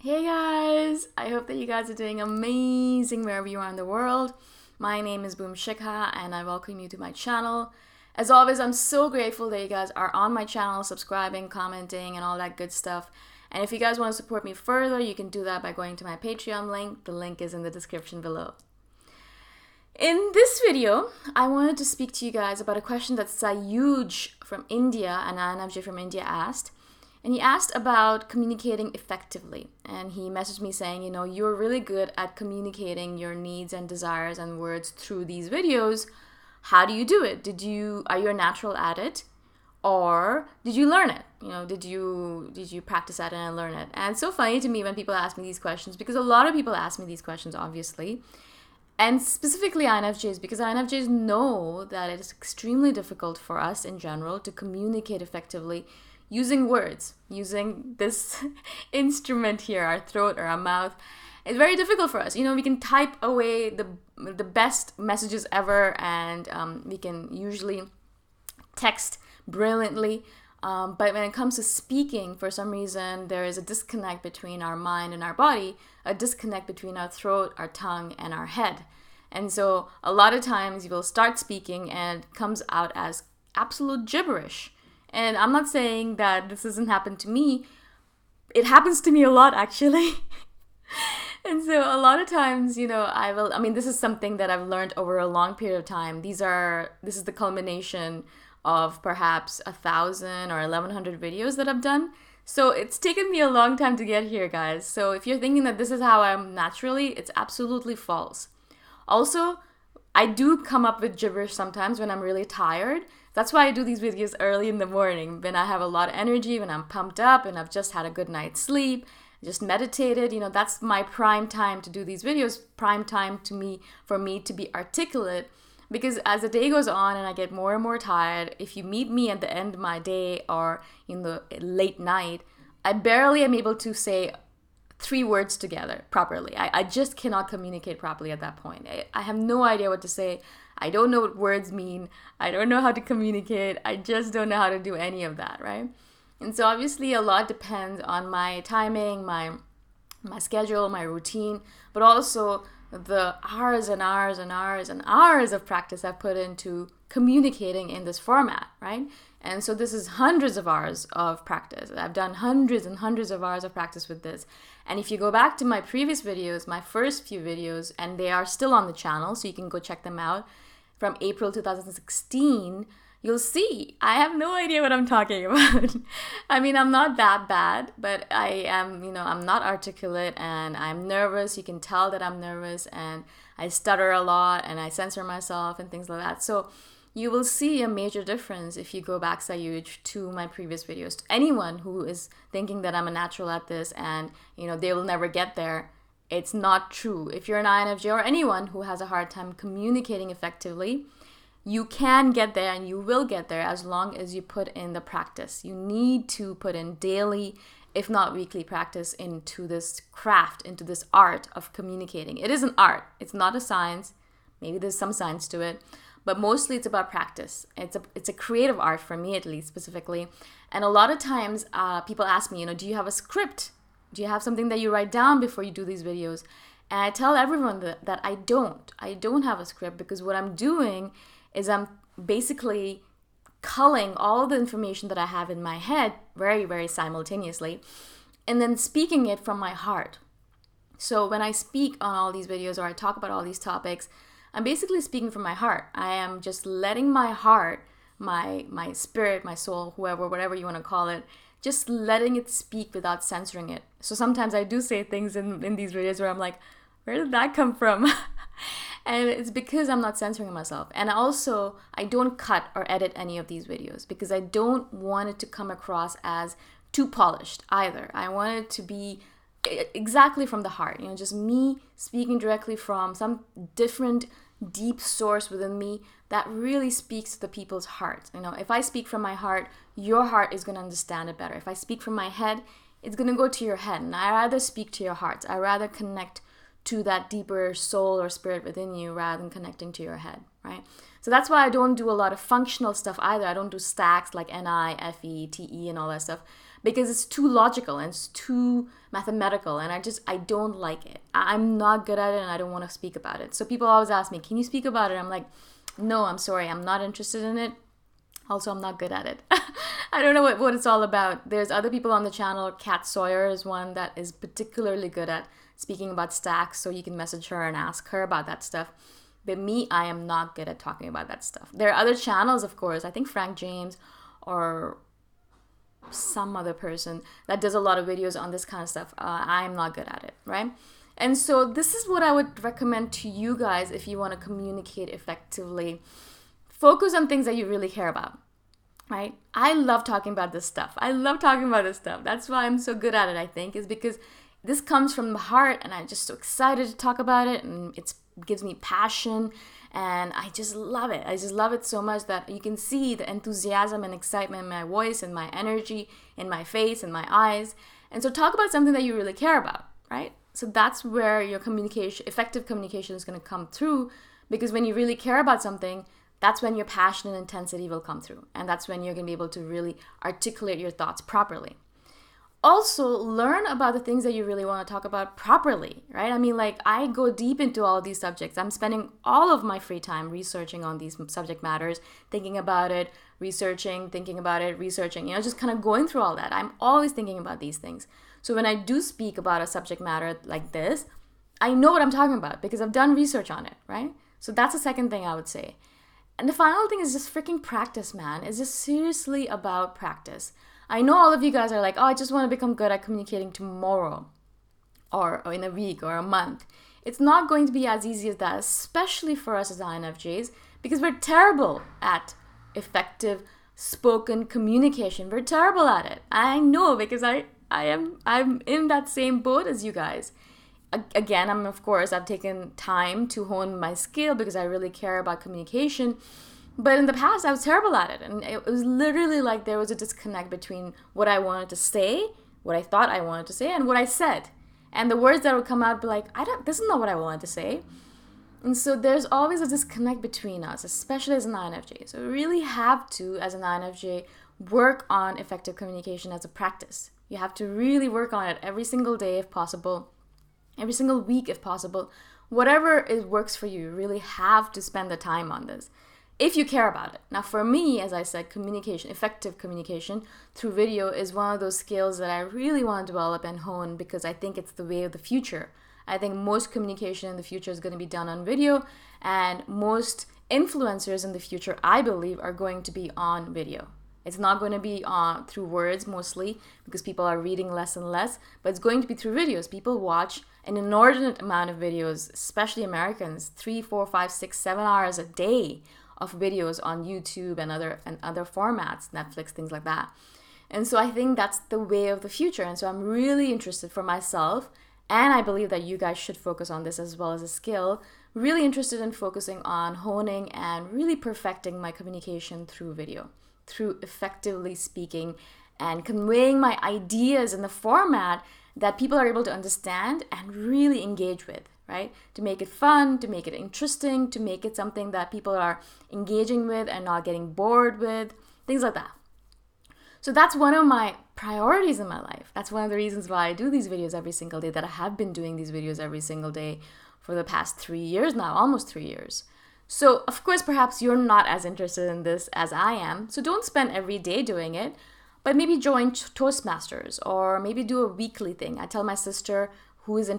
Hey guys! I hope that you guys are doing amazing wherever you are in the world. My name is Shikha and I welcome you to my channel. As always, I'm so grateful that you guys are on my channel, subscribing, commenting, and all that good stuff. And if you guys want to support me further, you can do that by going to my Patreon link. The link is in the description below. In this video, I wanted to speak to you guys about a question that Sayuj from India, an INFJ from India, asked. And he asked about communicating effectively. And he messaged me saying, you're really good at communicating your needs and desires and words through these videos. How do you do it? Are you a natural at it? Or did you learn it? Did you practice at it and learn it? And it's so funny to me when people ask me these questions, because a lot of people ask me these questions, obviously. And specifically INFJs, because INFJs know that it is extremely difficult for us in general to communicate effectively using words, using this instrument here, our throat or our mouth. It's very difficult for us. We can type away the best messages ever, and we can usually text brilliantly. But when it comes to speaking, for some reason, there is a disconnect between our mind and our body, a disconnect between our throat, our tongue, and our head. And so a lot of times you will start speaking and it comes out as absolute gibberish. And I'm not saying that this doesn't happen to me. It happens to me a lot, actually. And so a lot of times, this is something that I've learned over a long period of time. This is the culmination of perhaps 1,000 or 1,100 videos that I've done. So it's taken me a long time to get here, guys. So if you're thinking that this is how I'm naturally, it's absolutely false. Also, I do come up with gibberish sometimes when I'm really tired. That's why I do these videos early in the morning, when I have a lot of energy, when I'm pumped up and I've just had a good night's sleep, just meditated. That's my prime time to do these videos, prime time for me to be articulate. Because as the day goes on and I get more and more tired, if you meet me at the end of my day or in the late night, I barely am able to say 3 words together properly. I just cannot communicate properly at that point. I have no idea what to say. I don't know what words mean. I don't know how to communicate. I just don't know how to do any of that, right? And so obviously a lot depends on my timing, my schedule, my routine, but also the hours and hours and hours and hours of practice I've put into communicating in this format, right? And so this is hundreds of hours of practice. I've done hundreds and hundreds of hours of practice with this. And if you go back to my previous videos, my first few videos, and they are still on the channel, so you can go check them out, from April 2016, you'll see I have no idea what I'm talking about. I'm not that bad, but I am, I'm not articulate and I'm nervous. You can tell that I'm nervous and I stutter a lot and I censor myself and things like that. So you will see a major difference if you go back, Sayuj, to my previous videos. To anyone who is thinking that I'm a natural at this and, they will never get there, it's not true. If you're an INFJ or anyone who has a hard time communicating effectively, you can get there and you will get there as long as you put in the practice. You need to put in daily, if not weekly practice into this craft, into this art of communicating. It is an art. It's not a science. Maybe there's some science to it, but mostly it's about practice. It's a creative art for me, at least, specifically. And a lot of times people ask me, do you have a script? Do you have something that you write down before you do these videos? And I tell everyone that I don't. I don't have a script, because what I'm doing is I'm basically culling all the information that I have in my head very, very simultaneously and then speaking it from my heart. So when I speak on all these videos or I talk about all these topics, I'm basically speaking from my heart. I am just letting my heart, my spirit, my soul, whatever you want to call it, just letting it speak without censoring it. So sometimes I do say things in these videos where I'm like, where did that come from? And it's because I'm not censoring myself. And also, I don't cut or edit any of these videos because I don't want it to come across as too polished either. I want it to be exactly from the heart, just me speaking directly from some different deep source within me that really speaks to the people's hearts. If I speak from my heart, your heart is going to understand it better. If I speak from my head, it's going to go to your head. And I rather speak to your hearts. I rather connect to that deeper soul or spirit within you rather than connecting to your head, right? So that's why I don't do a lot of functional stuff either. I don't do stacks like NI, FE, TE, and all that stuff, because it's too logical and it's too mathematical, and I don't like it. I'm not good at it, and I don't want to speak about it. So people always ask me, can you speak about it? I'm like, no, I'm sorry, I'm not interested in it. Also, I'm not good at it. I don't know what it's all about. There's other people on the channel. Kat Sawyer is one that is particularly good at speaking about stacks, so you can message her and ask her about that stuff. But me, I am not good at talking about that stuff. There are other channels, of course. I think Frank James or some other person that does a lot of videos on this kind of stuff. I am not good at it, right? And so this is what I would recommend to you guys if you want to communicate effectively. Focus on things that you really care about, right? I love talking about this stuff. That's why I'm so good at it, I think, is because this comes from the heart, and I'm just so excited to talk about it, and it gives me passion, and I just love it. I just love it so much that you can see the enthusiasm and excitement in my voice and my energy in my face and my eyes. And so talk about something that you really care about, right? So that's where your effective communication is going to come through, because when you really care about something, that's when your passion and intensity will come through. And that's when you're going to be able to really articulate your thoughts properly. Also, learn about the things that you really want to talk about properly, right? I mean, like, I go deep into all of these subjects. I'm spending all of my free time researching on these subject matters, thinking about it, researching, just kind of going through all that. I'm always thinking about these things. So when I do speak about a subject matter like this, I know what I'm talking about because I've done research on it, right? So that's the second thing I would say. And the final thing is just freaking practice, man. It's just seriously about practice. I know all of you guys are like, oh, I just want to become good at communicating tomorrow or in a week or a month. It's not going to be as easy as that, especially for us as INFJs, because we're terrible at effective spoken communication. We're terrible at it. I know, because I'm in that same boat as you guys. Again, I've taken time to hone my skill because I really care about communication. But in the past, I was terrible at it. And it was literally like there was a disconnect between what I wanted to say, what I thought I wanted to say, and what I said. And the words that would come out would be like, this is not what I wanted to say. And so there's always a disconnect between us, especially as an INFJ. So we really have to, as an INFJ, work on effective communication as a practice. You have to really work on it every single day if possible, every single week if possible. Whatever it works for you, you really have to spend the time on this, if you care about it. Now, for me, as I said, effective communication through video is one of those skills that I really want to develop and hone because I think it's the way of the future. I think most communication in the future is going to be done on video, and most influencers in the future, I believe, are going to be on video. It's not going to be through words mostly because people are reading less and less, but it's going to be through videos. People watch an inordinate amount of videos, especially Americans, 3, 4, 5, 6, 7 hours a day of videos on YouTube and other formats, Netflix, things like that. And so I think that's the way of the future. And so I'm really interested for myself, and I believe that you guys should focus on this as well as a skill, really interested in focusing on honing and really perfecting my communication through video, through effectively speaking and conveying my ideas in the format that people are able to understand and really engage with, right? To make it fun, to make it interesting, to make it something that people are engaging with and not getting bored with, things like that. So that's one of my priorities in my life. That's one of the reasons why I do these videos every single day, that I have been doing these videos every single day for the past 3 years now, almost 3 years. So, of course, perhaps you're not as interested in this as I am. So don't spend every day doing it, but maybe join Toastmasters or maybe do a weekly thing. I tell my sister, who is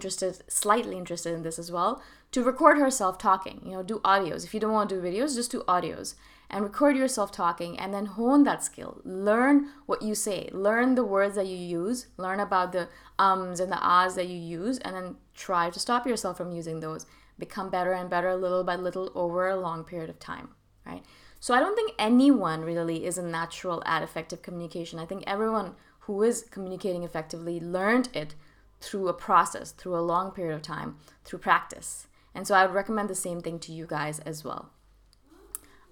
slightly interested in this as well, to record herself talking, do audios. If you don't want to do videos, just do audios and record yourself talking and then hone that skill. Learn what you say, learn the words that you use, learn about the ums and the ahs that you use, and then try to stop yourself from using those. Become better and better little by little over a long period of time, right? So I don't think anyone really is a natural at effective communication. I think everyone who is communicating effectively learned it through a process, through a long period of time, through practice. And so I would recommend the same thing to you guys as well.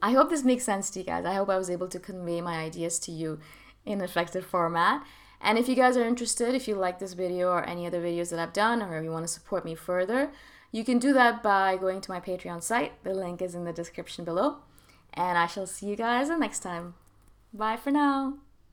I hope this makes sense to you guys. I hope I was able to convey my ideas to you in effective format. And if you guys are interested, if you like this video or any other videos that I've done, or if you want to support me further, you can do that by going to my Patreon site. The link is in the description below. And I shall see you guys next time. Bye for now.